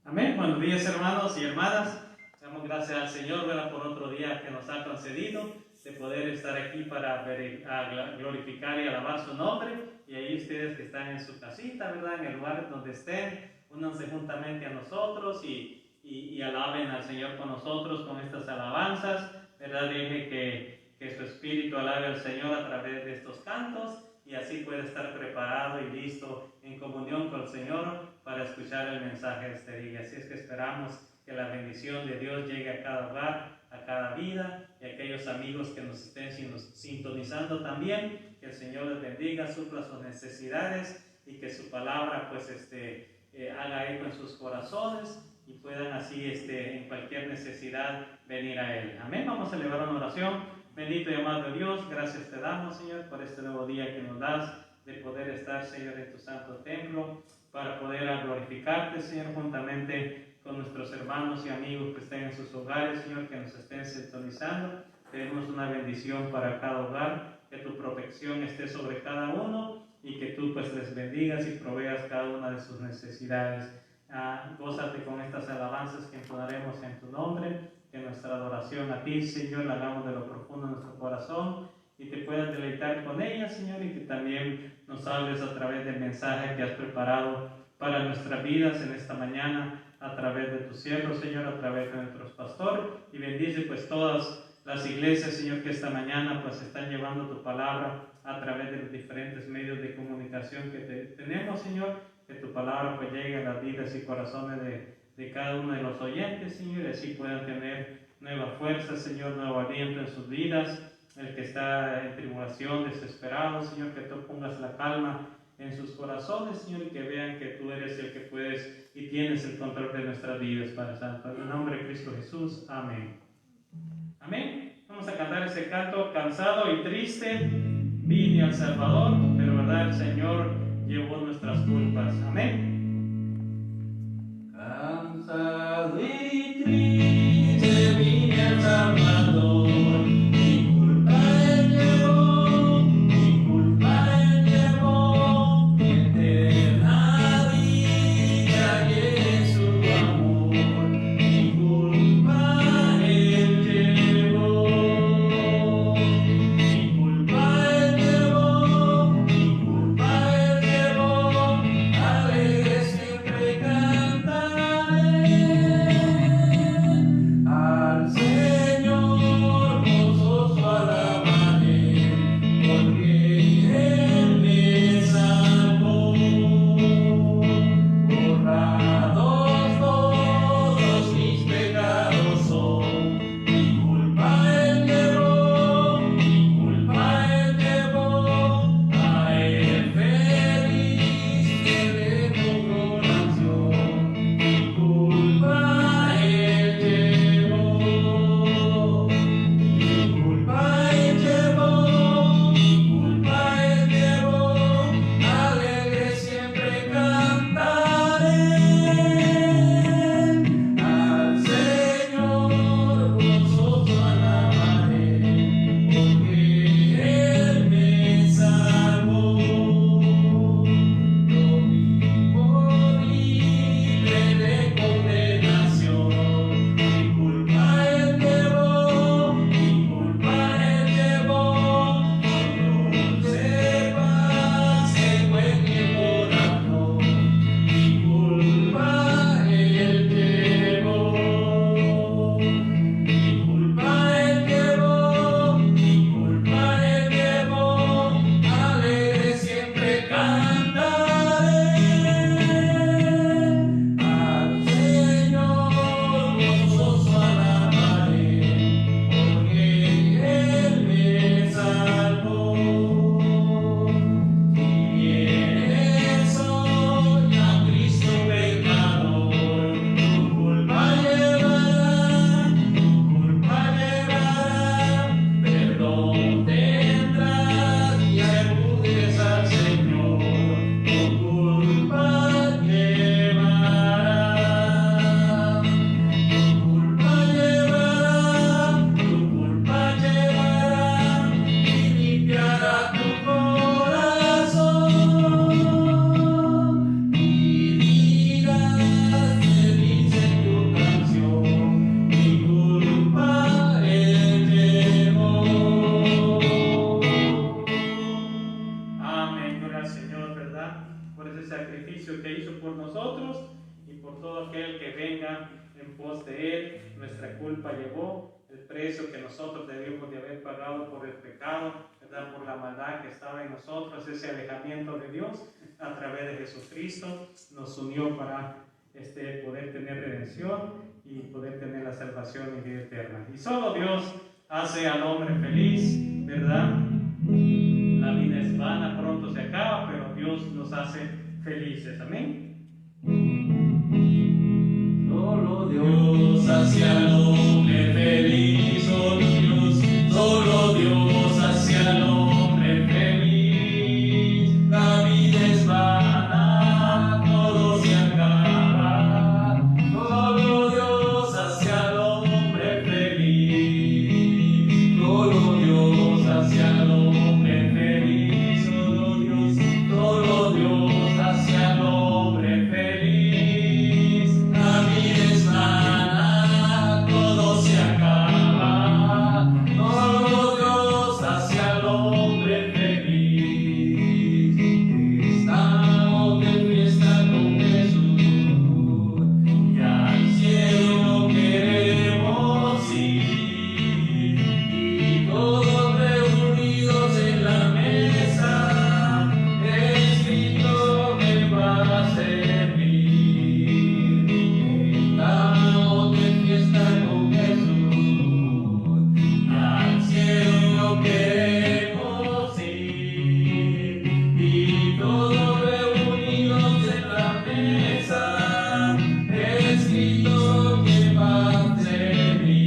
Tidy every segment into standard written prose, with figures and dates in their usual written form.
Amén. Buenos días, hermanos y hermanas. Damos gracias al Señor, ¿verdad?, por otro día que nos ha concedido de poder estar aquí para glorificar y alabar su nombre. Y ahí ustedes que están en su casita, ¿verdad?, en el lugar donde estén, únanse juntamente a nosotros y alaben al Señor con nosotros con estas alabanzas, ¿verdad? Deje que su espíritu alabe al Señor a través de estos cantos y así puede estar preparado y listo en comunión con el Señor para escuchar el mensaje de este día. Así es que esperamos que la bendición de Dios llegue a cada hogar, a cada vida, y a aquellos amigos que nos estén sintonizando también, que el Señor les bendiga, supla sus necesidades y que su palabra pues haga eco en sus corazones y puedan así en cualquier necesidad venir a Él. Amén. Vamos a elevar una oración. Bendito y amado Dios, gracias te damos, Señor, por este nuevo día que nos das de poder estar, Señor, en tu santo templo, para poder glorificarte, Señor, juntamente con nuestros hermanos y amigos que estén en sus hogares, Señor, que nos estén sintonizando. Pedimos una bendición para cada hogar, que tu protección esté sobre cada uno y que tú pues les bendigas y proveas cada una de sus necesidades. Gózate con estas alabanzas que entonaremos en tu nombre, que nuestra adoración a ti, Señor, la hagamos de lo profundo de nuestro corazón y te puedas deleitar con ella, Señor, y que también nos hables a través del mensaje que has preparado para nuestras vidas en esta mañana, a través de tus siervos, Señor, a través de nuestros pastores, y bendice pues todas las iglesias, Señor, que esta mañana pues están llevando tu palabra a través de los diferentes medios de comunicación que tenemos, Señor, que tu palabra pues llegue a las vidas y corazones de cada uno de los oyentes, Señor, y así puedan tener nueva fuerza, Señor, nuevo aliento en sus vidas. El que está en tribulación, desesperado, Señor, que tú pongas la calma en sus corazones, Señor, y que vean que tú eres el que puedes y tienes el control de nuestras vidas, Padre Santo. En el nombre de Cristo Jesús, amén. Amén. Vamos a cantar ese canto: cansado y triste, vine al Salvador, pero verdad el Señor llevó nuestras culpas. Amén. Cansado y triste, vine al Salvador. Aleluya. dándole al Señor, ¿verdad? Por ese sacrificio que hizo por nosotros y por todo aquel que venga en pos de Él. Nuestra culpa llevó, el precio que nosotros debíamos de haber pagado por el pecado, ¿verdad? Por la maldad que estaba en nosotros, ese alejamiento de Dios, a través de Jesucristo, nos unió para poder tener redención y poder tener la salvación y vida eterna. Y solo Dios hace al hombre feliz, ¿verdad? La vida es vana, pronto se acaba, pero Dios nos hace felices. Amén. Solo Dios hace al hombre feliz, solo Dios hace al hombre feliz. La vida es vana, todo se acaba, solo Dios hace al hombre feliz. Solo Dios hace al hombre feliz, solo Dios hace al hombre feliz. La vida es vana, todo se acaba, solo Dios hace al hombre feliz. Estamos de fiesta con Jesús y al cielo queremos ir, y todos reunidos en la mesa, escrito me va a servir. Estamos de fiesta con Jesús y al cielo queremos ir, y todos reunidos en la mesa, escrito que va a servir.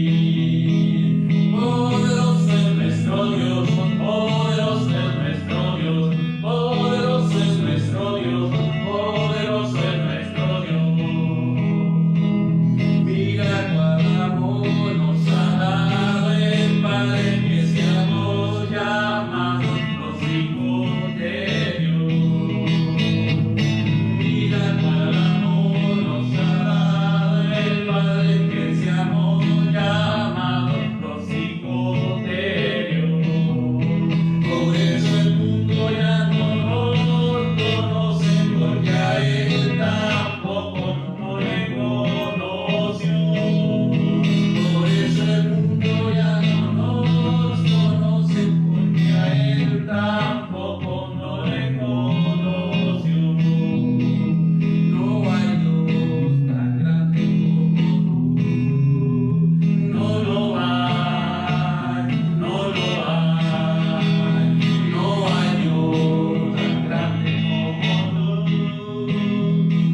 Poderoso es nuestro Dios, poderoso es nuestro Dios, poderoso es nuestro Dios, poderoso es nuestro Dios. Mira cuál amor nos ha dado el Padre, que seamos llamados los hijos de Dios. Mira cuál amor nos ha dado el Padre, que seamos llamados los hijos de Dios. Por eso el mundo ya no nos conoce, porque a Él tampoco no le conoció. Por eso el mundo ya no nos conoce, porque a Él tampoco no le conoció. No hay Dios tan grande como tú. No lo hay, no lo hay. No hay Dios tan grande como tú.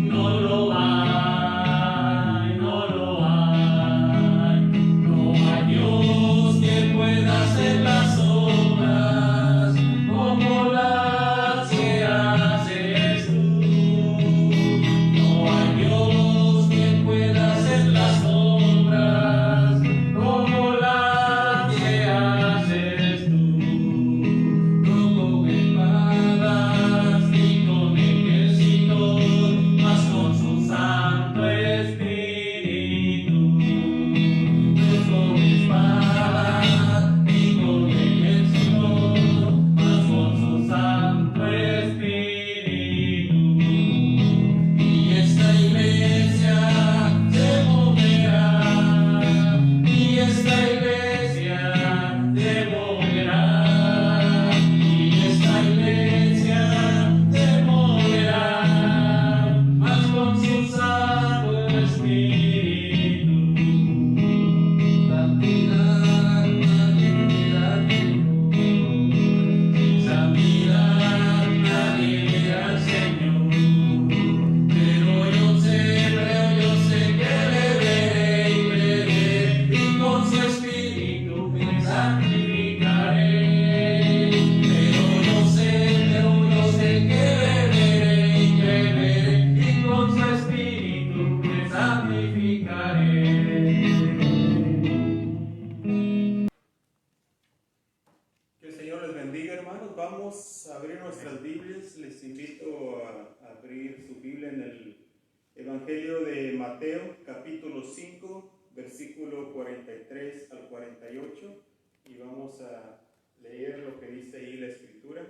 No lo hay, no lo hay. No hay Dios que pueda hacer las obras como las que haces tú. No hay Dios que pueda hacer las obras como las que haces tú. No con espadas ni con ejércitos, mas con su Santo Espíritu. No con espadas ni con ejércitos, mas con su Santo Espíritu. Y esta iglesia se moverá, y esta iglesia se moverá, y esta iglesia se moverá, mas con su Santo Espíritu. Santidad, nadie le da al Señor. Santidad, nadie le da al Señor. Pero yo sé que le veré y veré, y con su Espíritu me santificaré. Pero yo sé que le veré y veré, y con su Espíritu me santificaré. Que el Señor les bendiga, hermanos. Vamos a abrir nuestras Biblias. Les invito a abrir su Biblia en el Evangelio de Mateo, capítulo 5, versículo 43 al 48. Y vamos a leer lo que dice ahí la Escritura.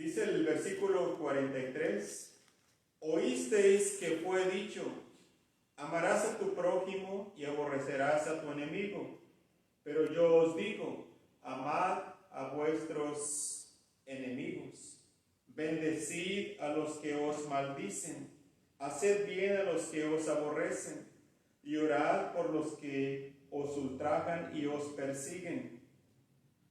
Dice el versículo 43, oísteis que fue dicho, amarás a tu prójimo y aborrecerás a tu enemigo. Pero yo os digo, amad a vuestros enemigos, bendecid a los que os maldicen, haced bien a los que os aborrecen, y orad por los que os ultrajan y os persiguen,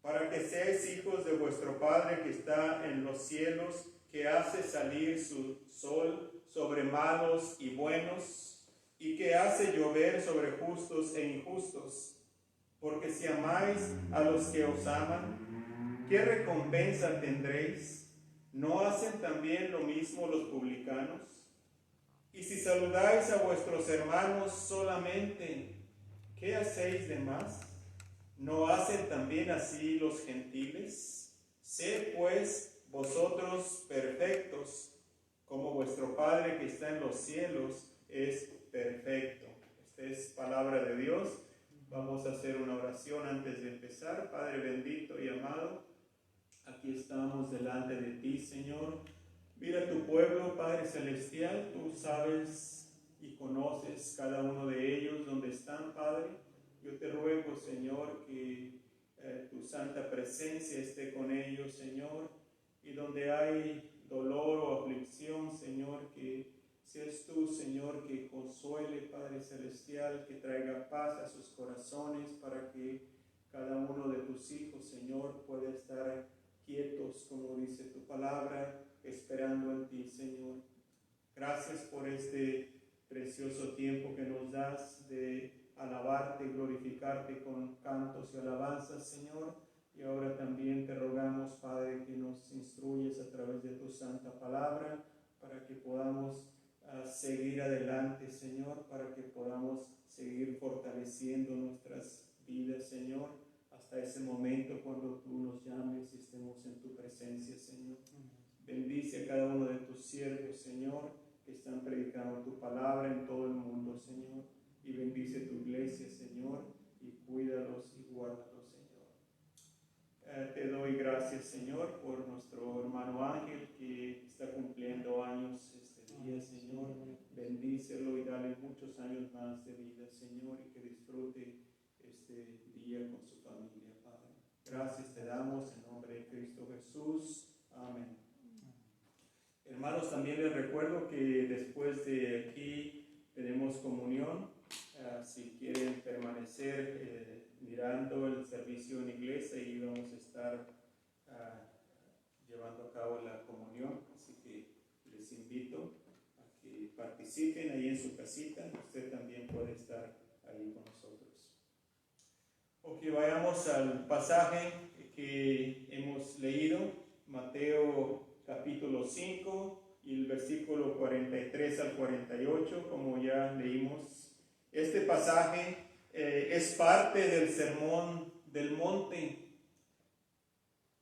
para que seáis hijos de vuestro Padre que está en los cielos, que hace salir su sol sobre malos y buenos, y que hace llover sobre justos e injustos. Porque si amáis a los que os aman, ¿qué recompensa tendréis? ¿No hacen también lo mismo los publicanos? Y si saludáis a vuestros hermanos solamente, ¿qué hacéis de más? ¿No hacen también así los gentiles? Sed pues vosotros perfectos, como vuestro Padre que está en los cielos es perfecto. Esta es palabra de Dios. Vamos a hacer una oración antes de empezar. Padre bendito y amado, aquí estamos delante de ti, Señor. Mira tu pueblo, Padre celestial, tú sabes y conoces cada uno de ellos donde están, Padre. Yo te ruego, Señor, que tu santa presencia esté con ellos, Señor, y donde hay dolor o aflicción, Señor, que seas tú, Señor, que consuele, Padre celestial, que traiga paz a sus corazones para que cada uno de tus hijos, Señor, pueda estar quietos, como dice tu palabra, esperando en ti, Señor. Gracias por este precioso tiempo que nos das de alabarte y glorificarte con cantos y alabanzas, Señor. Y ahora también te rogamos, Padre, que nos instruyes a través de tu santa palabra para que podamos seguir adelante, Señor, para que podamos seguir fortaleciendo nuestras vidas, Señor, hasta ese momento cuando tú nos llames y estemos en tu presencia, Señor. Bendice a cada uno de tus siervos, Señor, que están predicando tu palabra en todo el mundo, Señor, y bendice tu iglesia, Señor, y cuídalos y guárdalos, Señor. Te doy gracias, Señor, por nuestro hermano Ángel que está cumpliendo años este día, Señor. Bendícelo y dale muchos años más de vida, Señor, y que disfrute este día con su familia, Padre. Gracias te damos en nombre de Cristo Jesús. Amén. Hermanos, también les recuerdo que después de aquí tenemos comunión. Si quieren permanecer mirando el servicio en iglesia, y vamos a estar llevando a cabo la comunión, así que les invito a que participen ahí en su casita. Usted también puede estar ahí con nosotros. Ok, vayamos al pasaje que hemos leído, Mateo capítulo 5 y el versículo 43 al 48, como ya leímos. Este pasaje es parte del Sermón del Monte.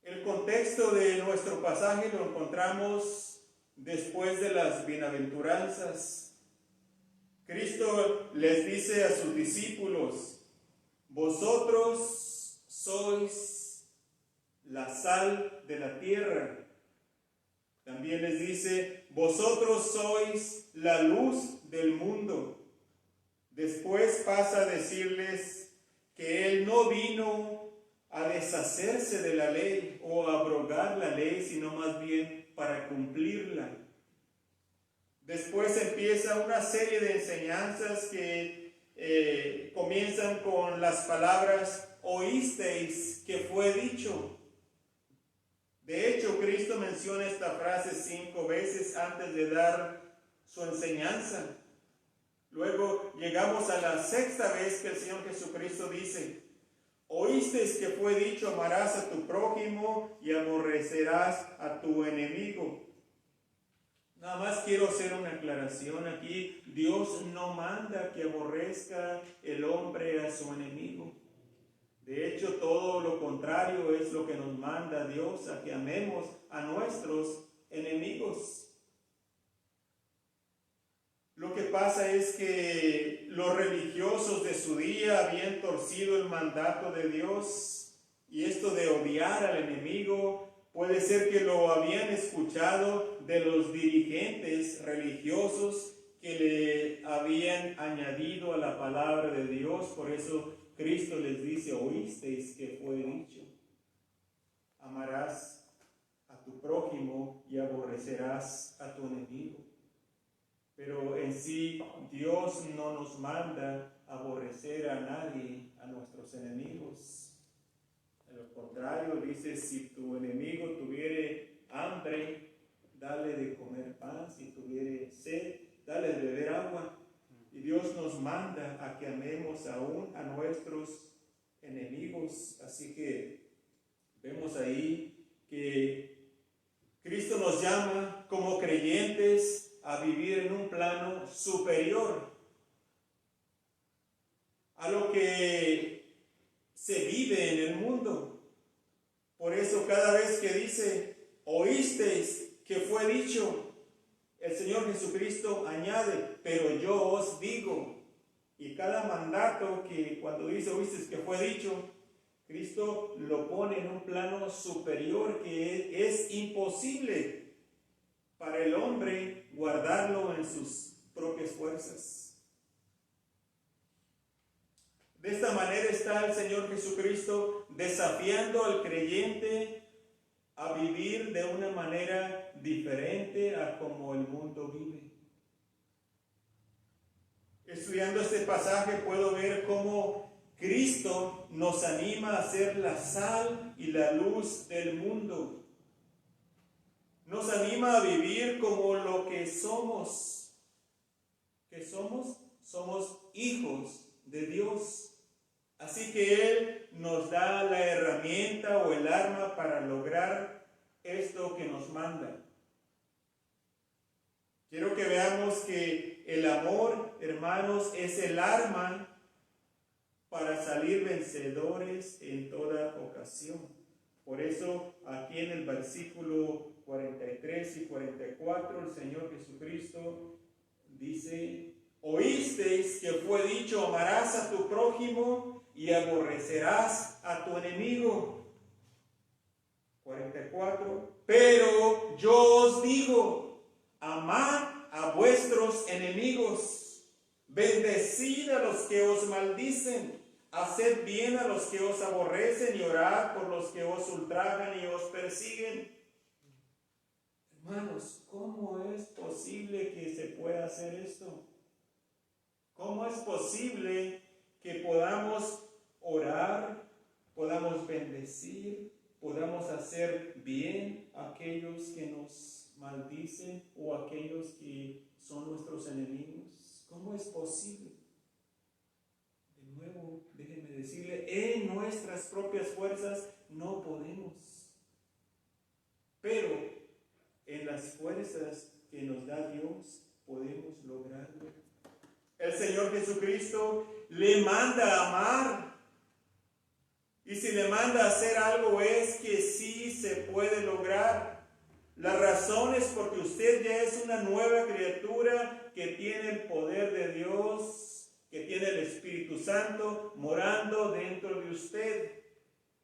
El contexto de nuestro pasaje lo encontramos después de las bienaventuranzas. Cristo les dice a sus discípulos: vosotros sois la sal de la tierra. También les dice: vosotros sois la luz del mundo. Después pasa a decirles que Él no vino a deshacerse de la ley o a abrogar la ley, sino más bien para cumplirla. Después empieza una serie de enseñanzas que comienzan con las palabras: oísteis que fue dicho. De hecho, Cristo menciona esta frase 5 veces antes de dar su enseñanza. Luego llegamos a la 6ª vez que el Señor Jesucristo dice: oísteis que fue dicho, amarás a tu prójimo y aborrecerás a tu enemigo. Nada más quiero hacer una aclaración aquí. Dios no manda que aborrezca el hombre a su enemigo. De hecho, todo lo contrario es lo que nos manda Dios, a que amemos a nuestros enemigos. Lo que pasa es que los religiosos de su día habían torcido el mandato de Dios, y esto de odiar al enemigo Puede ser que lo habían escuchado de los dirigentes religiosos que le habían añadido a la palabra de Dios. Por eso Cristo les dice, oísteis que fue dicho, amarás a tu prójimo y aborrecerás a tu enemigo. Pero en sí, Dios no nos manda aborrecer a nadie, a nuestros enemigos. De lo contrario, dice, si tu enemigo tuviere hambre, dale de comer pan, si tuviere sed, dale de beber agua. Y Dios nos manda a que amemos aún a nuestros enemigos. Así que vemos ahí que Cristo nos llama como creyentes a vivir en un plano superior a lo que se vive en el mundo. Por eso cada vez que dice, oísteis que fue dicho, el Señor Jesucristo añade, pero yo os digo. Y cada mandato que cuando dice, oísteis que fue dicho, Cristo lo pone en un plano superior que es imposible para el hombre guardarlo en sus propias fuerzas. De esta manera está el Señor Jesucristo desafiando al creyente a vivir de una manera diferente a como el mundo vive. Estudiando este pasaje puedo ver cómo Cristo nos anima a ser la sal y la luz del mundo. Nos anima a vivir como lo que somos. ¿Qué somos? Somos hijos de Dios. Así que Él nos da la herramienta o el arma para lograr esto que nos manda. Quiero que veamos que el amor, hermanos, es el arma para salir vencedores en toda ocasión. Por eso aquí en el versículo 43 y 44 el Señor Jesucristo dice, oísteis que fue dicho, amarás a tu prójimo y aborrecerás a tu enemigo. 44, pero yo os digo, amad a vuestros enemigos, bendecid a los que os maldicen, haced bien a los que os aborrecen y orad por los que os ultrajan y os persiguen. Hermanos, ¿cómo es posible que se pueda hacer esto? ¿Cómo es posible que podamos orar, podamos bendecir, podamos hacer bien a aquellos que nos maldicen o a aquellos que son nuestros enemigos? ¿Cómo es posible? De nuevo, déjenme decirle, en nuestras propias fuerzas no podemos. Pero en las fuerzas que nos da Dios podemos lograrlo. El Señor Jesucristo le manda a amar. Y si le manda a hacer algo es que sí se puede lograr. La razón es porque usted ya es una nueva criatura que tiene el poder de Dios, que tiene el Espíritu Santo morando dentro de usted.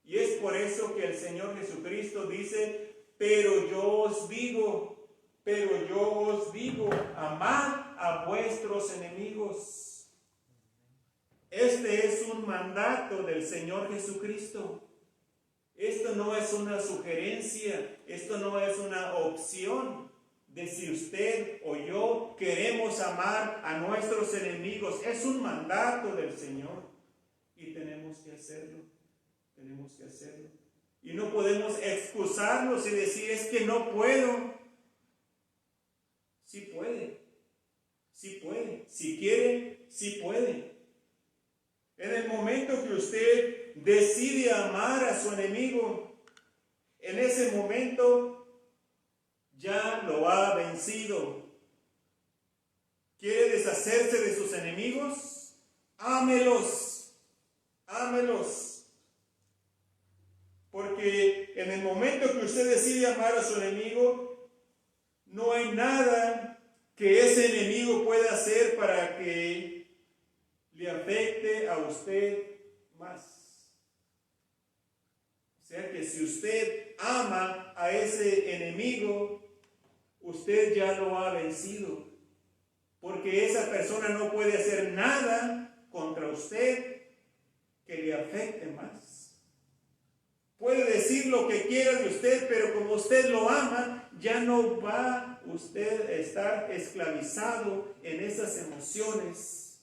Y es por eso que el Señor Jesucristo dice, pero yo os digo, amad a vuestros enemigos. Este es un mandato del Señor Jesucristo. Esto no es una sugerencia, esto no es una opción de si usted o yo queremos amar a nuestros enemigos. Es un mandato del Señor y tenemos que hacerlo. Y no podemos excusarnos y decir, es que no puedo. Sí puede. Si quiere, sí puede. En el momento que usted decide amar a su enemigo, en ese momento ya lo ha vencido. ¿Quiere deshacerse de sus enemigos? Ámelos. Porque en el momento que usted decide amar a su enemigo, no hay nada que ese enemigo pueda hacer para que le afecte a usted más. sea que si usted ama a ese enemigo, usted ya lo ha vencido. Porque esa persona no puede hacer nada contra usted que le afecte más. Puede decir lo que quiera de usted, pero como usted lo ama, ya no va usted a estar esclavizado en esas emociones.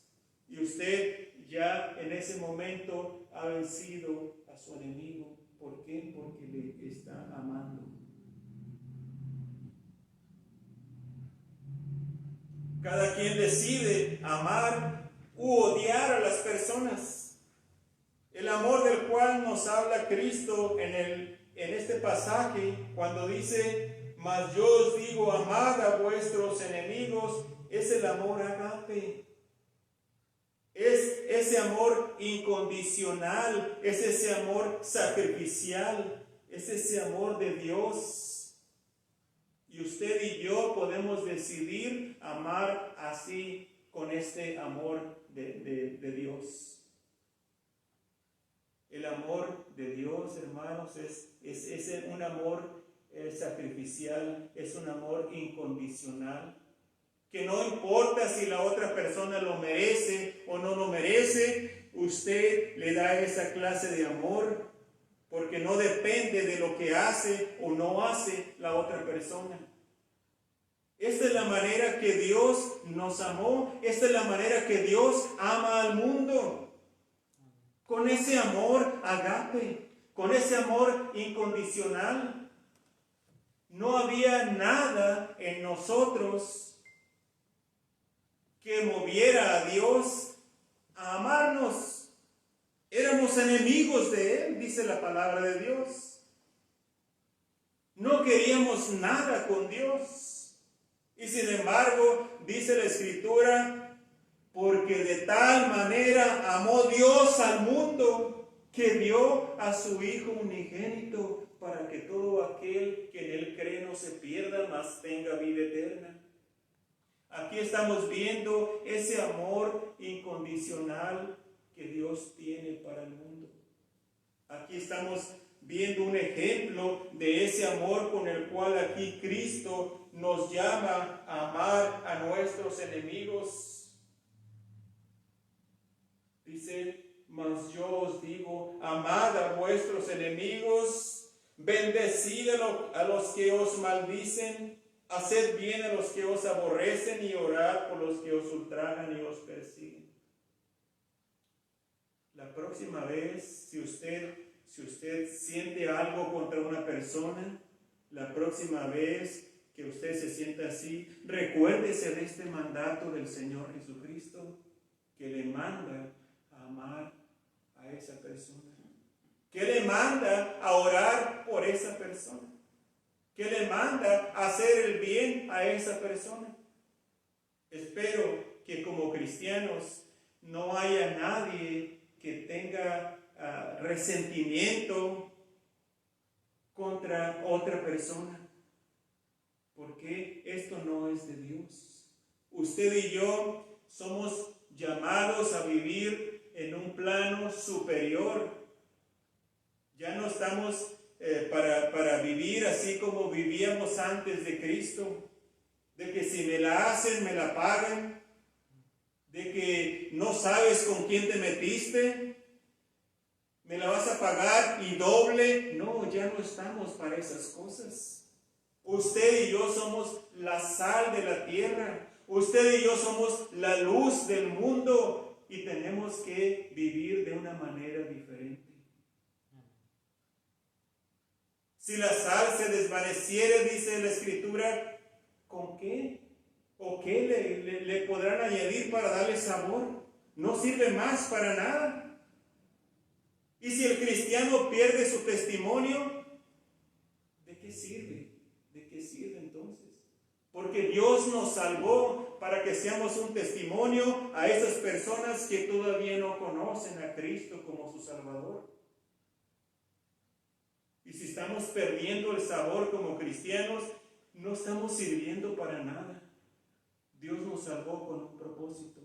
Y usted ya en ese momento ha vencido a su enemigo. ¿Por qué? Porque le está amando. Cada quien decide amar u odiar a las personas. El amor del cual nos habla Cristo en este pasaje, cuando dice, mas yo os digo, amad a vuestros enemigos, es el amor ágape. Es ese amor incondicional, es ese amor sacrificial, es ese amor de Dios. Y usted y yo podemos decidir amar así, con este amor de Dios. El amor de Dios, hermanos, es un amor sacrificial, es un amor incondicional, que no importa si la otra persona lo merece o no lo merece, usted le da esa clase de amor, porque no depende de lo que hace o no hace la otra persona. Esta es la manera que Dios nos amó, esta es la manera que Dios ama al mundo. Con ese amor agape, con ese amor incondicional. No había nada en nosotros que moviera a Dios a amarnos. Éramos enemigos de Él, dice la palabra de Dios. No queríamos nada con Dios. Y sin embargo, dice la Escritura, porque de tal manera amó Dios al mundo que dio a su Hijo unigénito para que todo aquel que en Él cree no se pierda, mas tenga vida eterna. Aquí estamos viendo ese amor incondicional que Dios tiene para el mundo. Aquí estamos viendo un ejemplo de ese amor con el cual aquí Cristo nos llama a amar a nuestros enemigos. Dice, mas yo os digo, amad a vuestros enemigos, bendecid a los que os maldicen, haced bien a los que os aborrecen y orad por los que os ultrajan y os persiguen. La próxima vez, si usted siente algo contra una persona, la próxima vez que usted se sienta así, recuérdese de este mandato del Señor Jesucristo que le manda a amar a esa persona, que le manda a orar por esa persona, que le manda a hacer el bien a esa persona. Espero que como cristianos no haya nadie que tenga resentimiento contra otra persona, porque esto no es de Dios. Usted y yo somos llamados a vivir en un plano superior. Ya no estamos para vivir así como vivíamos antes de Cristo, de que si me la hacen, me la pagan, de que no sabes con quién te metiste, me la vas a pagar y doble. No, ya no estamos para esas cosas. Usted y yo somos la sal de la tierra. Usted y yo somos la luz del mundo y tenemos que vivir de una manera diferente. Si la sal se desvaneciere, dice la Escritura, ¿con qué? ¿O qué le podrán añadir para darle sabor? No sirve más para nada. Y si el cristiano pierde su testimonio, ¿de qué sirve? ¿De qué sirve entonces? Porque Dios nos salvó para que seamos un testimonio a esas personas que todavía no conocen a Cristo como su Salvador. Y si estamos perdiendo el sabor como cristianos, no estamos sirviendo para nada. Dios nos salvó con un propósito.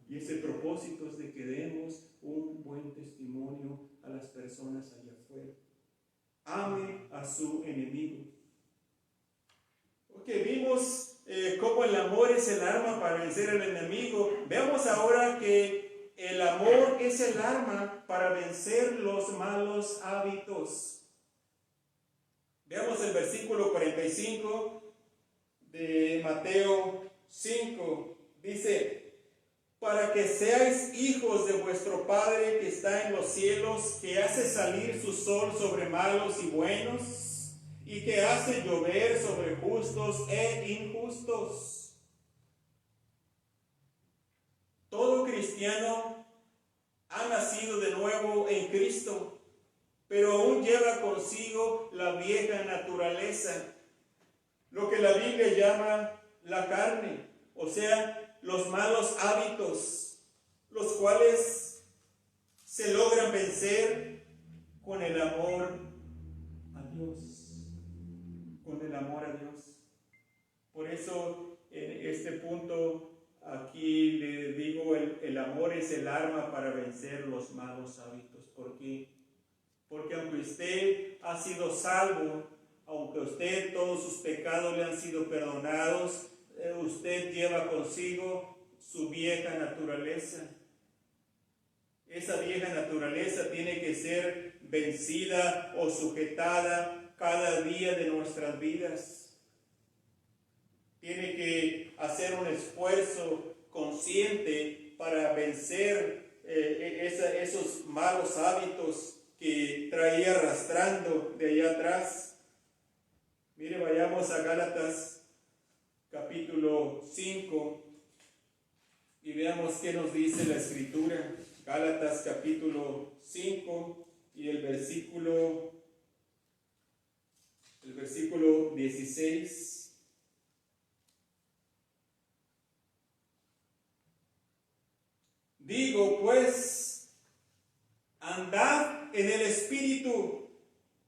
Y ese propósito es de que demos un buen testimonio a las personas allá afuera. ame a su enemigo. Ok, vimos cómo el amor es el arma para vencer al enemigo. Veamos ahora que el amor es el arma para vencer los malos hábitos. Veamos el versículo 45 de Mateo 5. Dice: para que seáis hijos de vuestro Padre que está en los cielos, que hace salir su sol sobre malos y buenos, y que hace llover sobre justos e injustos. Todo cristiano ha nacido de nuevo en Cristo, pero aún lleva consigo la vieja naturaleza, lo que la Biblia llama la carne, o sea, los malos hábitos, los cuales se logran vencer con el amor a Dios, con el amor a Dios. Por eso en este punto aquí le digo, el amor es el arma para vencer los malos hábitos. ¿Por qué? Porque aunque usted ha sido salvo, aunque usted todos sus pecados le han sido perdonados, usted lleva consigo su vieja naturaleza. Esa vieja naturaleza tiene que ser vencida o sujetada cada día de nuestras vidas. Tiene que hacer un esfuerzo consciente para vencer esos malos hábitos que traía arrastrando de allá atrás. Mire, vayamos a Gálatas capítulo 5 y veamos qué nos dice la Escritura. Gálatas capítulo 5 y el versículo 16. Digo pues, andad en el Espíritu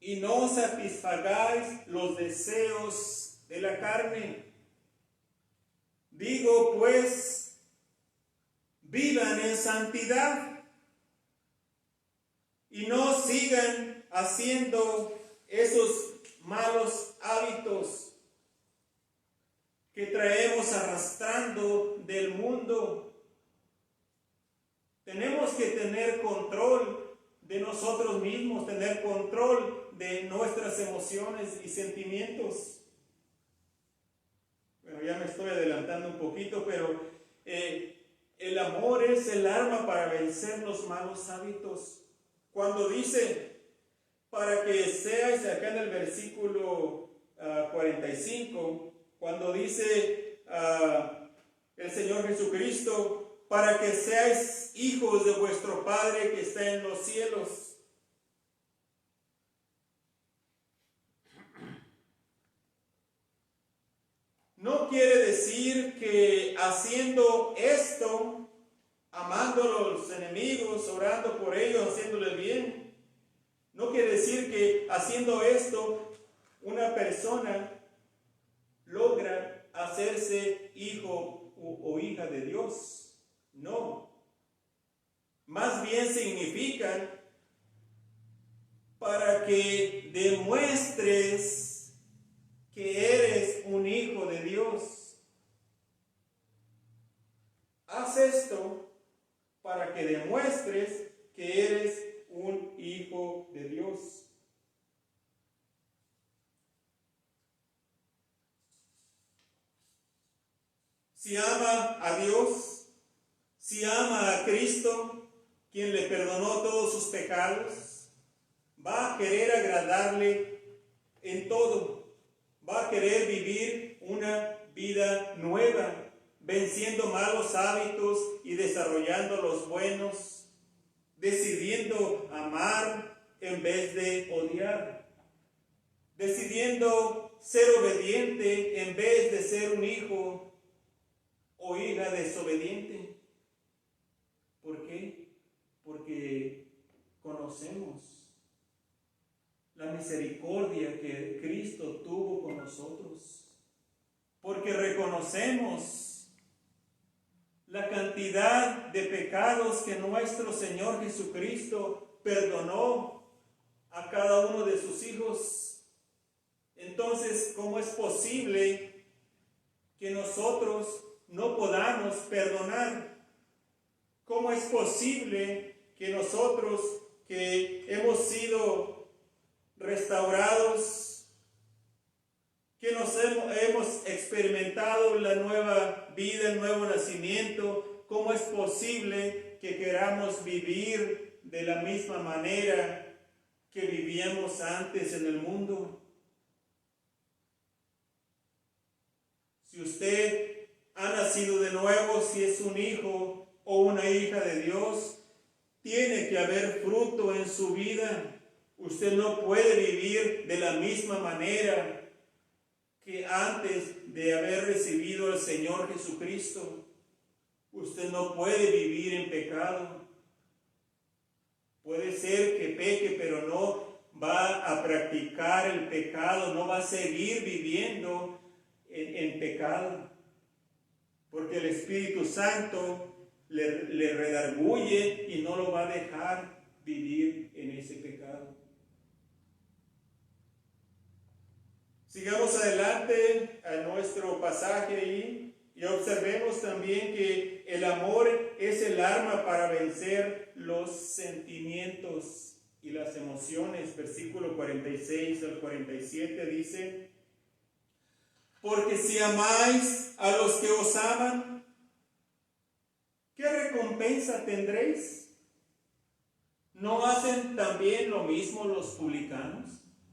y no satisfagáis los deseos de la carne. Digo pues, vivan en santidad y no sigan haciendo esos malos hábitos que traemos arrastrando del mundo. Tenemos que tener control de nosotros mismos, tener control de nuestras emociones y sentimientos. Bueno, ya me estoy adelantando un poquito, pero el amor es el arma para vencer los malos hábitos. Cuando dice, para que seáis, acá en el versículo 45, cuando dice el Señor Jesucristo, para que seáis hijos de vuestro Padre que está en los cielos. No quiere decir que haciendo esto, amando a los enemigos, orando por ellos, haciéndoles bien, no quiere decir que haciendo esto una persona logra hacerse hijo o hija de Dios. No, más bien significan para que demuestres que eres un hijo de Dios. Haz esto para que demuestres que eres un hijo de Dios. Si ama a Dios, si ama a Cristo, quien le perdonó todos sus pecados, va a querer agradarle en todo. Va a querer vivir una vida nueva, venciendo malos hábitos y desarrollando los buenos, decidiendo amar en vez de odiar, decidiendo ser obediente en vez de ser un hijo o hija desobediente. ¿Por qué? Porque conocemos la misericordia que Cristo tuvo con nosotros. Porque reconocemos la cantidad de pecados que nuestro Señor Jesucristo perdonó a cada uno de sus hijos. Entonces, ¿cómo es posible que nosotros no podamos perdonar? ¿Cómo es posible que nosotros que hemos sido restaurados, que hemos experimentado la nueva vida, el nuevo nacimiento, cómo es posible que queramos vivir de la misma manera que vivíamos antes en el mundo? Si usted ha nacido de nuevo, si es un hijo o una hija de Dios, tiene que haber fruto en su vida. Usted no puede vivir de la misma manera que antes de haber recibido al Señor Jesucristo. Usted no puede vivir en pecado. Puede ser que peque, pero no va a practicar el pecado, no va a seguir viviendo en pecado, porque el Espíritu Santo le redarguye y no lo va a dejar vivir en ese pecado. Sigamos adelante a nuestro pasaje ahí y observemos también que el amor es el arma para vencer los sentimientos y las emociones. Versículo 46 al 47 dice: porque si amáis a los que os aman, ¿qué recompensa tendréis? ¿No hacen también lo mismo los publicanos?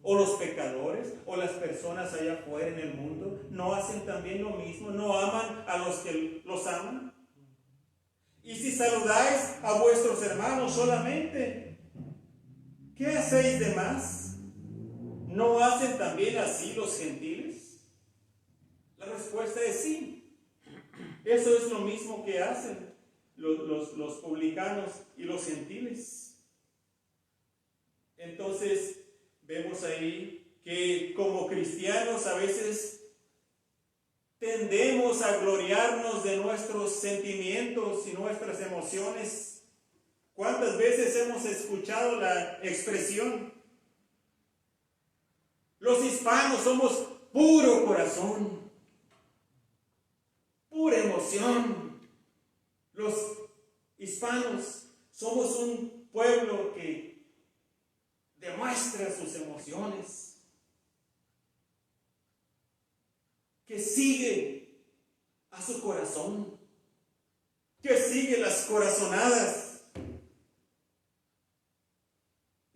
¿O los pecadores? ¿O las personas allá afuera en el mundo? ¿No hacen también lo mismo? ¿No aman a los que los aman? Y si saludáis a vuestros hermanos solamente, ¿qué hacéis de más? ¿No hacen también así los gentiles? La respuesta es sí. Eso es lo mismo que hacen los publicanos y los gentiles. Entonces, vemos ahí que como cristianos a veces tendemos a gloriarnos de nuestros sentimientos y nuestras emociones. ¿Cuántas veces hemos escuchado la expresión? Los hispanos somos puro corazón, pura emoción. Los hispanos somos un pueblo que demuestra sus emociones, que sigue a su corazón, que sigue las corazonadas.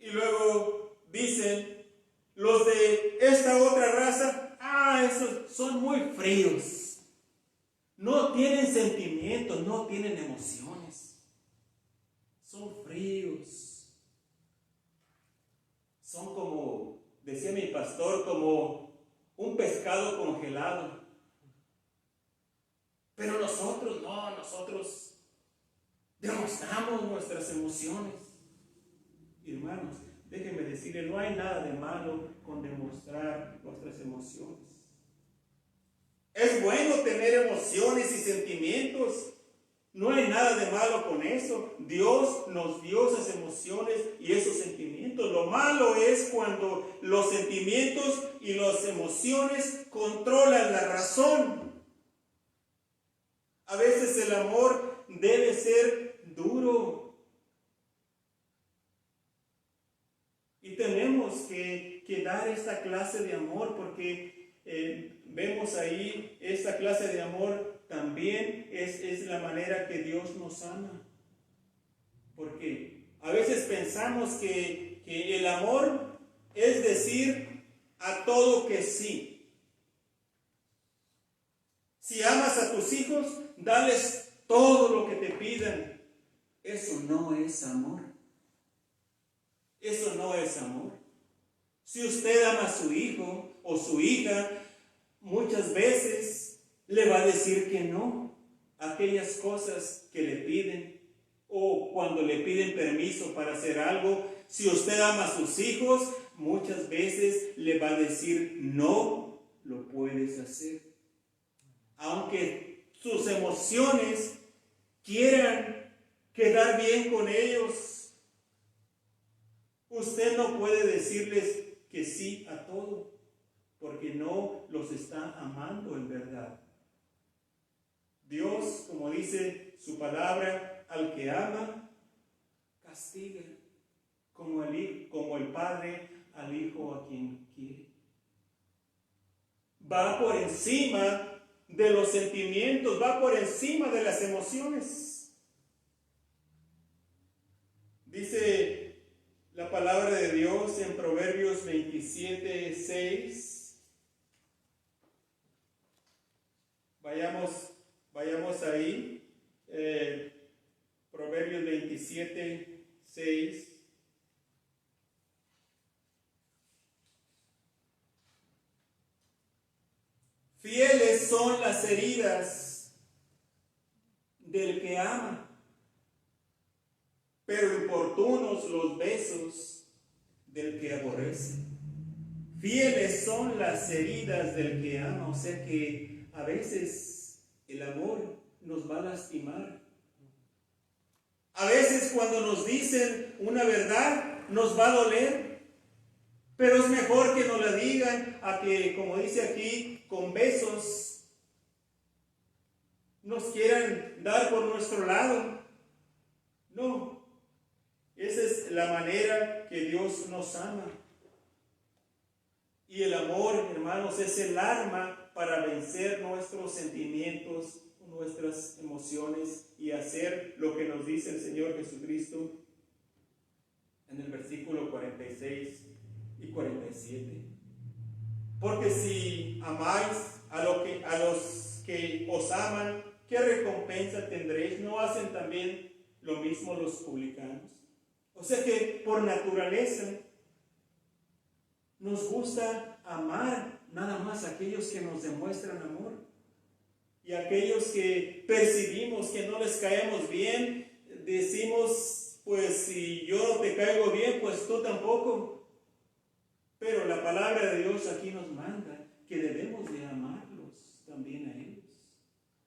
Y luego dicen los de esta otra raza: esos son muy fríos, no tienen sentimientos, no tienen emociones, son fríos. Son como, decía mi pastor, como un pescado congelado. Pero nosotros no, nosotros demostramos nuestras emociones. Hermanos, déjenme decirle, no hay nada de malo con demostrar nuestras emociones. Es bueno tener emociones y sentimientos. No hay nada de malo con eso. Dios nos dio esas emociones y esos sentimientos. Lo malo es cuando los sentimientos y las emociones controlan la razón. A veces el amor debe ser duro. Y tenemos que dar esta clase de amor porque vemos ahí esta clase de amor. También es la manera que Dios nos ama. Porque a veces pensamos que el amor es decir a todo que sí. Si amas a tus hijos, dales todo lo que te pidan. Eso no es amor. Eso no es amor. Si usted ama a su hijo o su hija, muchas veces le va a decir que no a aquellas cosas que le piden, o cuando le piden permiso para hacer algo. Si usted ama a sus hijos, muchas veces le va a decir no lo puedes hacer, aunque sus emociones quieran quedar bien con ellos. Usted no puede decirles que sí a todo, porque no los está amando en verdad. Dios, como dice su palabra, al que ama, castiga, como el Padre al Hijo a quien quiere. Va por encima de los sentimientos, va por encima de las emociones. Dice la palabra de Dios en Proverbios 27:6. Vayamos ahí. Proverbios 27:6. Fieles son las heridas del que ama, pero importunos los besos del que aborrece. Fieles son las heridas del que ama, o sea que a veces el amor nos va a lastimar. A veces cuando nos dicen una verdad nos va a doler. Pero es mejor que nos la digan a que, como dice aquí, con besos nos quieran dar por nuestro lado. No, esa es la manera que Dios nos ama. Y el amor, hermanos, es el arma para vencer nuestros sentimientos, nuestras emociones y hacer lo que nos dice el Señor Jesucristo en el versículo 46 y 47. Porque si amáis a los que os aman, ¿qué recompensa tendréis? ¿No hacen también lo mismo los publicanos? O sea que por naturaleza nos gusta amar nada más a aquellos que nos demuestran amor. Y aquellos que percibimos que no les caemos bien, decimos, pues si yo no te caigo bien, pues tú tampoco. Pero la palabra de Dios aquí nos manda que debemos de amarlos también a ellos.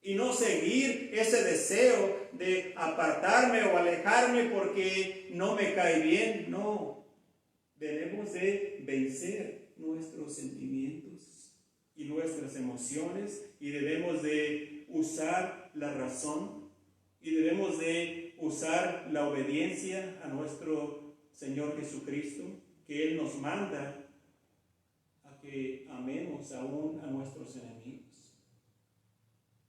Y no seguir ese deseo de apartarme o alejarme porque no me cae bien. No, debemos de vencer nuestros sentimientos y nuestras emociones y debemos de usar la razón y debemos de usar la obediencia a nuestro Señor Jesucristo, que Él nos manda a que amemos aún a nuestros enemigos.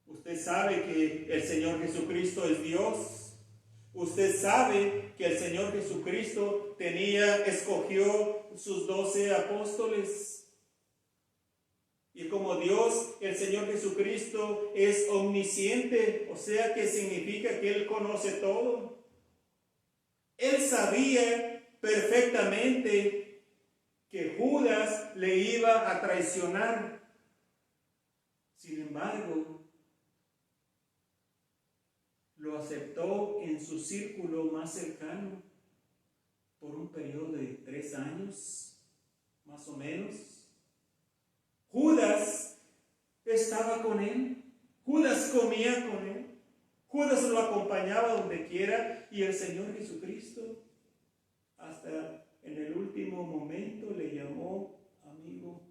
Usted sabe que el Señor Jesucristo es Dios. Usted sabe que el Señor Jesucristo escogió sus 12 apóstoles. Y como Dios, el Señor Jesucristo es omnisciente, o sea que significa que Él conoce todo. Él sabía perfectamente que Judas le iba a traicionar. Sin embargo, lo aceptó en su círculo más cercano por un periodo de 3 años, más o menos. Judas estaba con él, Judas comía con él, Judas lo acompañaba donde quiera y el Señor Jesucristo hasta en el último momento le llamó amigo.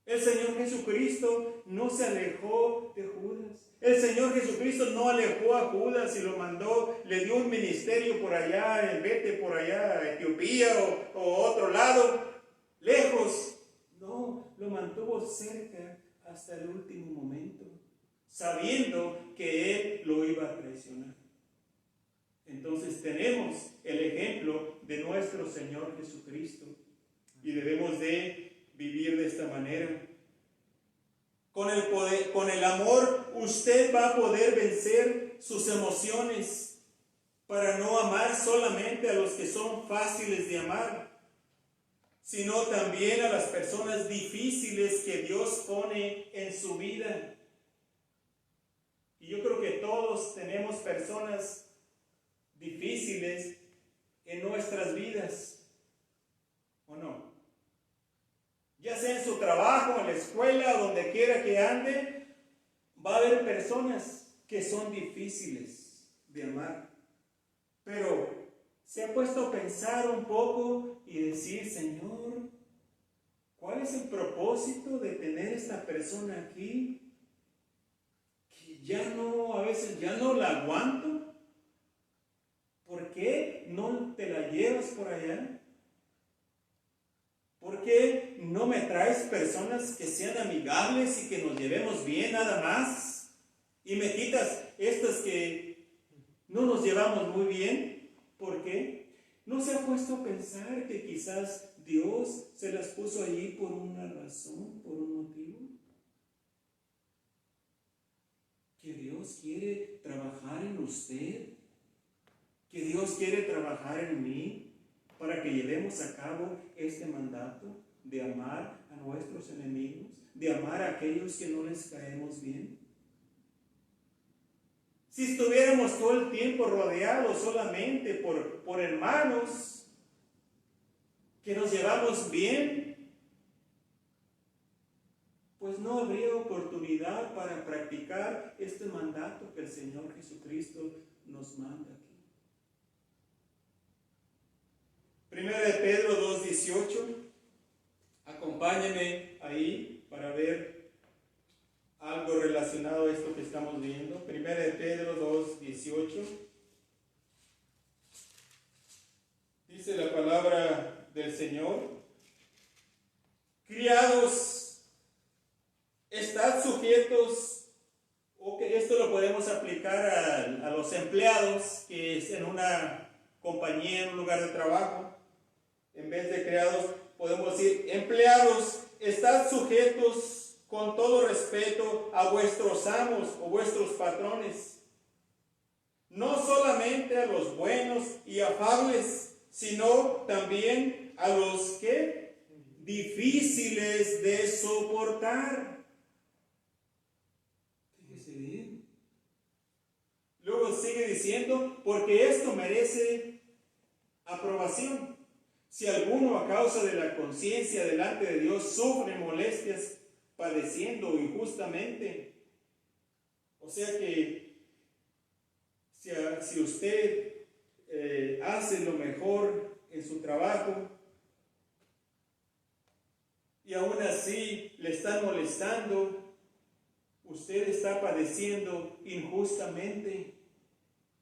El Señor Jesucristo no se alejó de Judas. El Señor Jesucristo no alejó a Judas y lo mandó, le dio un ministerio por allá, vete por allá a Etiopía o otro lado, lejos. No, lo mantuvo cerca hasta el último momento, sabiendo que Él lo iba a traicionar. Entonces tenemos el ejemplo de nuestro Señor Jesucristo y debemos de vivir de esta manera. Con el amor usted va a poder vencer sus emociones para no amar solamente a los que son fáciles de amar, sino también a las personas difíciles que Dios pone en su vida. Y yo creo que todos tenemos personas difíciles en nuestras vidas, ¿o no? Ya sea en su trabajo, en la escuela, donde quiera que ande, va a haber personas que son difíciles de amar. Pero ¿Se ha puesto a pensar un poco y decir, Señor, ¿cuál es el propósito de tener esta persona aquí? Que ya no, a veces ya no la aguanto. ¿Por qué no te la llevas por allá? ¿Por qué no me traes personas que sean amigables y que nos llevemos bien nada más? Y me quitas estas que no nos llevamos muy bien. ¿Por qué? ¿No se ha puesto a pensar que quizás Dios se las puso allí por una razón, por un motivo? Que Dios quiere trabajar en usted, que Dios quiere trabajar en mí, para que llevemos a cabo este mandato de amar a nuestros enemigos, de amar a aquellos que no les caemos bien. Si estuviéramos todo el tiempo rodeados solamente por hermanos que nos llevamos bien, pues no habría oportunidad para practicar este mandato que el Señor Jesucristo nos manda aquí. Primera de Pedro 2:18, acompáñenme ahí para ver algo relacionado a esto que estamos viendo. Primera de Pedro 2:18, dice la palabra del Señor: criados, estad sujetos, o que esto lo podemos aplicar a los empleados, que es en una compañía, en un lugar de trabajo. En vez de criados, podemos decir, empleados, estad sujetos con todo respeto a vuestros amos o vuestros patrones, no solamente a los buenos y afables, sino también a los que difíciles de soportar. Fíjese bien. Luego sigue diciendo, porque esto merece aprobación. Si alguno a causa de la conciencia delante de Dios sufre molestias padeciendo injustamente, o sea que si usted hace lo mejor en su trabajo y aún así le están molestando, usted está padeciendo injustamente,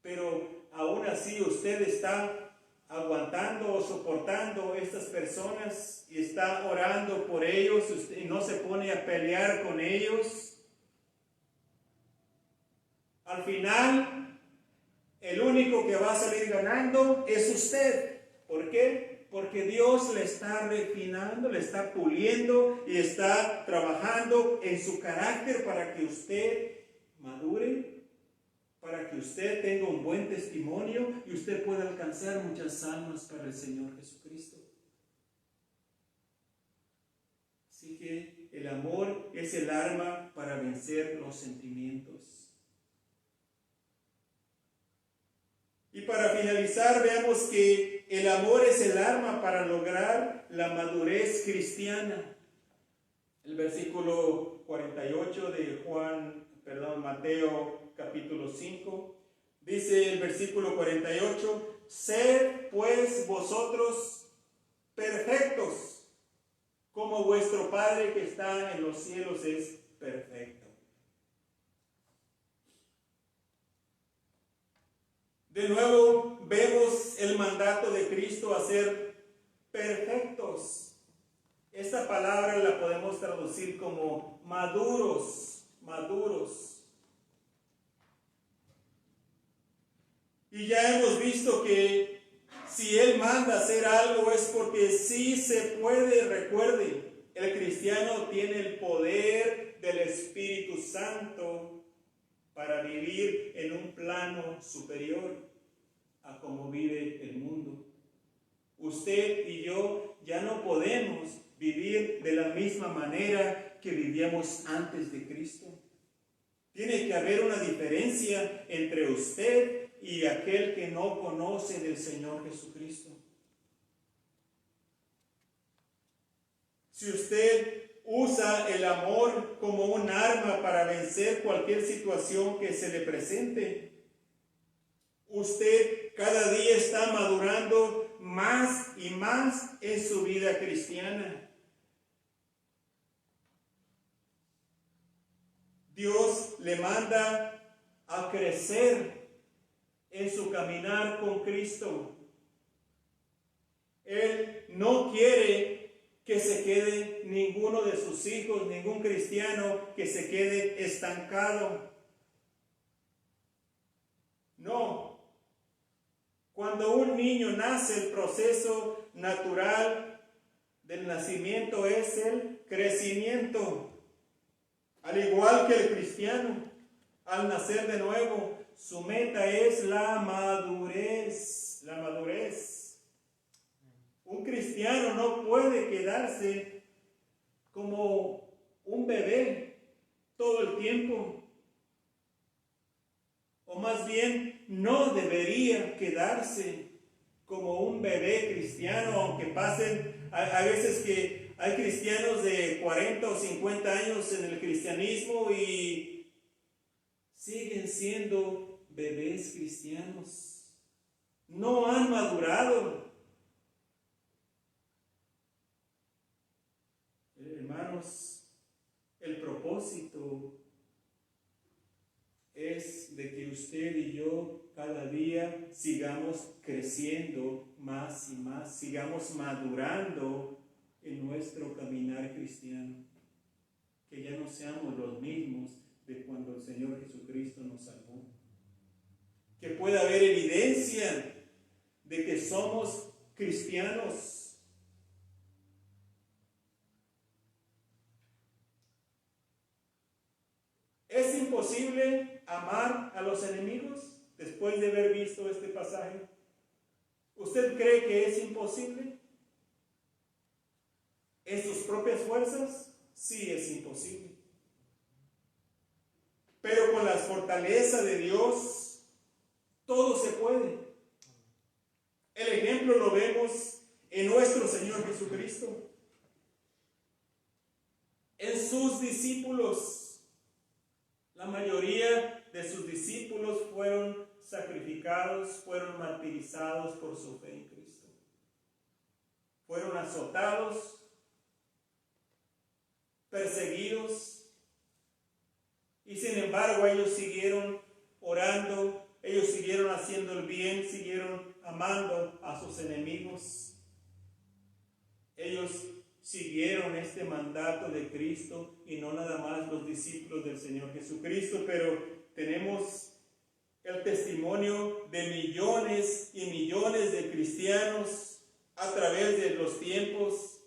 pero aún así usted está aguantando o soportando estas personas y está orando por ellos y no se pone a pelear con ellos. Al final, el único que va a salir ganando es usted. ¿Por qué? Porque Dios le está refinando, le está puliendo y está trabajando en su carácter para que usted madure, para que usted tenga un buen testimonio y usted pueda alcanzar muchas almas para el Señor Jesucristo. Así que el amor es el arma para vencer los sentimientos. Y para finalizar, veamos que el amor es el arma para lograr la madurez cristiana. El versículo 48 de Mateo capítulo 5, dice el versículo 48, sed pues vosotros perfectos, como vuestro Padre que está en los cielos es perfecto. De nuevo vemos el mandato de Cristo a ser perfectos. Esta palabra la podemos traducir como maduros, maduros. Y ya hemos visto que si Él manda hacer algo es porque sí se puede. Recuerde, el cristiano tiene el poder del Espíritu Santo para vivir en un plano superior a como vive el mundo. Usted y yo ya no podemos vivir de la misma manera que vivíamos antes de Cristo. Tiene que haber una diferencia entre usted y aquel que no conoce del Señor Jesucristo. Si usted usa el amor como un arma para vencer cualquier situación que se le presente, Usted cada día está madurando más y más en su vida cristiana. Dios le manda a crecer en su caminar con Cristo. Él no quiere que se quede ninguno de sus hijos, ningún cristiano que se quede estancado. No. Cuando un niño nace, el proceso natural del nacimiento es el crecimiento. Al igual que el cristiano, al nacer de nuevo, su meta es la madurez. La madurez. Un cristiano no puede quedarse como un bebé todo el tiempo. O más bien, no debería quedarse como un bebé cristiano, aunque pasen, a veces que hay cristianos de 40 o 50 años en el cristianismo y siguen siendo bebés cristianos. No han madurado. Hermanos, el propósito es de que usted y yo cada día sigamos creciendo más y más, sigamos madurando en nuestro caminar cristiano, que ya no seamos los mismos de cuando el Señor Jesucristo nos salvó, que pueda haber evidencia de que somos cristianos. ¿Es imposible amar a los enemigos después de haber visto este pasaje? ¿Usted cree que es imposible? ¿En sus propias fuerzas? Sí, es imposible. Pero con la fortaleza de Dios, todo se puede. El ejemplo lo vemos en nuestro Señor Jesucristo, en sus discípulos. La mayoría de sus discípulos fueron sacrificados, fueron martirizados por su fe en Cristo. Fueron azotados, perseguidos, y sin embargo ellos siguieron orando, ellos siguieron haciendo el bien, siguieron amando a sus enemigos. Ellos siguieron este mandato de Cristo y no nada más los discípulos del Señor Jesucristo, pero tenemos el testimonio de millones y millones de cristianos a través de los tiempos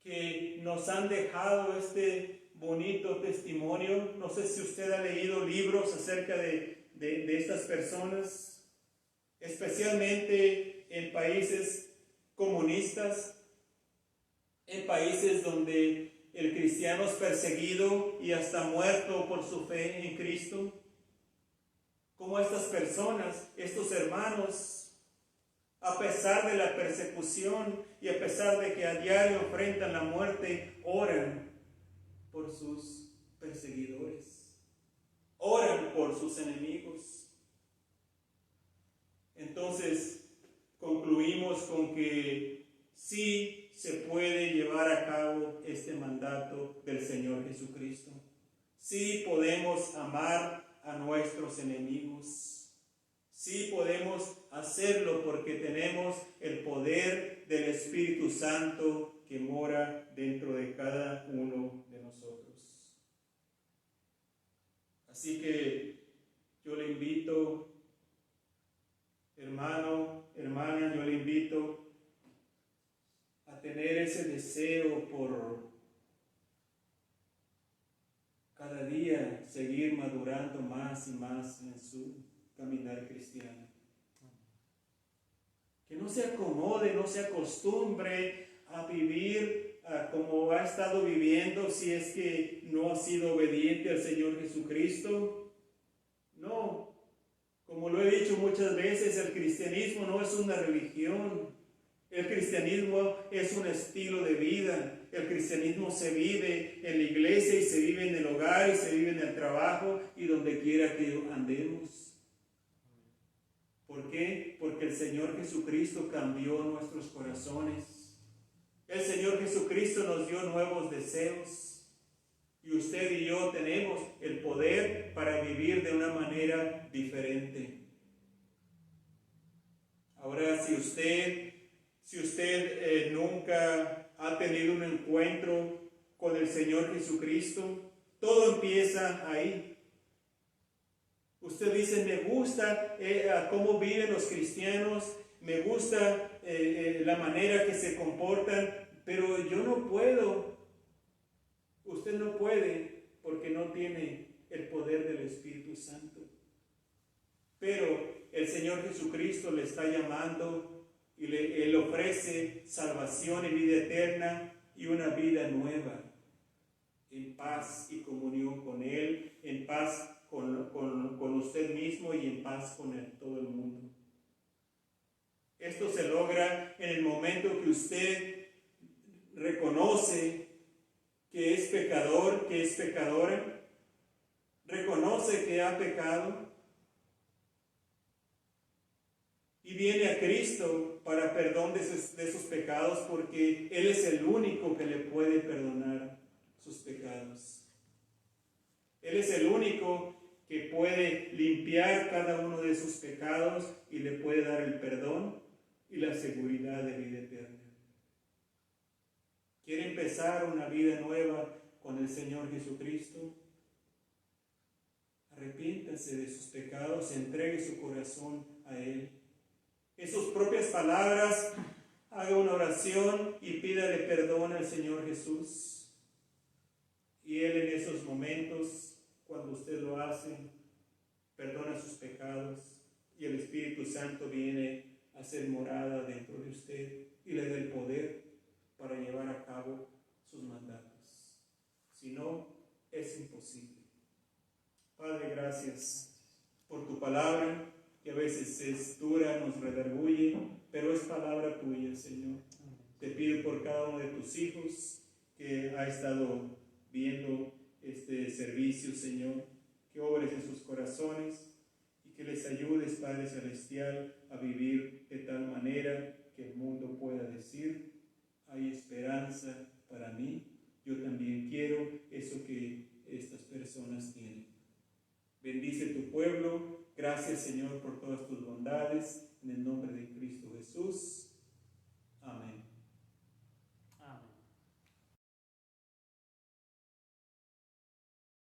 que nos han dejado este bonito testimonio. No sé si usted ha leído libros acerca de estas personas, especialmente en países comunistas, en países donde el cristiano es perseguido y hasta muerto por su fe en Cristo. Como estas personas, estos hermanos, a pesar de la persecución y a pesar de que a diario enfrentan la muerte, oran por sus perseguidores, oran por sus enemigos. Entonces, concluimos con que sí se puede llevar a cabo este mandato del Señor Jesucristo. Sí podemos amar a nuestros enemigos. Sí podemos hacerlo porque tenemos el poder del Espíritu Santo que mora dentro de cada uno de nosotros. Así que yo le invito, hermano, hermana, yo le invito a tener ese deseo por cada día seguir madurando más y más en su caminar cristiano. Que no se acomode, no se acostumbre a vivir como ha estado viviendo si es que no ha sido obediente al Señor Jesucristo. No, como lo he dicho muchas veces, el cristianismo no es una religión. El cristianismo es un estilo de vida. El cristianismo se vive en la iglesia y se vive en el hogar y se vive en el trabajo y donde quiera que andemos. ¿Por qué? Porque el Señor Jesucristo cambió nuestros corazones. El Señor Jesucristo nos dio nuevos deseos. Y usted y yo tenemos el poder para vivir de una manera diferente. Ahora, si usted nunca ha tenido un encuentro con el Señor Jesucristo, todo empieza ahí. Usted dice, me gusta cómo viven los cristianos, me gusta la manera que se comportan, pero yo no puedo. Usted no puede porque no tiene el poder del Espíritu Santo. Pero el Señor Jesucristo le está llamando y Él ofrece salvación y vida eterna y una vida nueva, en paz y comunión con Él, en paz con usted mismo y en paz con todo el mundo. Esto se logra en el momento que usted reconoce que es pecador, que es pecadora, reconoce que ha pecado y viene a Cristo para perdón de sus pecados, porque Él es el único que le puede perdonar sus pecados. Él es el único que puede limpiar cada uno de sus pecados y le puede dar el perdón y la seguridad de vida eterna. ¿Quiere empezar una vida nueva con el Señor Jesucristo? Arrepiéntase de sus pecados, entregue su corazón a Él. En sus propias palabras, haga una oración y pídale perdón al Señor Jesús. Y Él en esos momentos, cuando usted lo hace, perdona sus pecados y el Espíritu Santo viene a hacer morada dentro de usted y le da el poder para llevar a cabo sus mandatos. Si no, es imposible. Padre, gracias por tu palabra, que a veces es dura, nos redarguye, pero es palabra tuya, Señor. Te pido por cada uno de tus hijos que ha estado viendo este servicio, Señor, que obres en sus corazones y que les ayudes, Padre Celestial, a vivir de tal manera que el mundo pueda decir, hay esperanza para mí, yo también quiero eso que estas personas tienen. Bendice tu pueblo, gracias, Señor, por todas tus bondades, en el nombre de Cristo Jesús.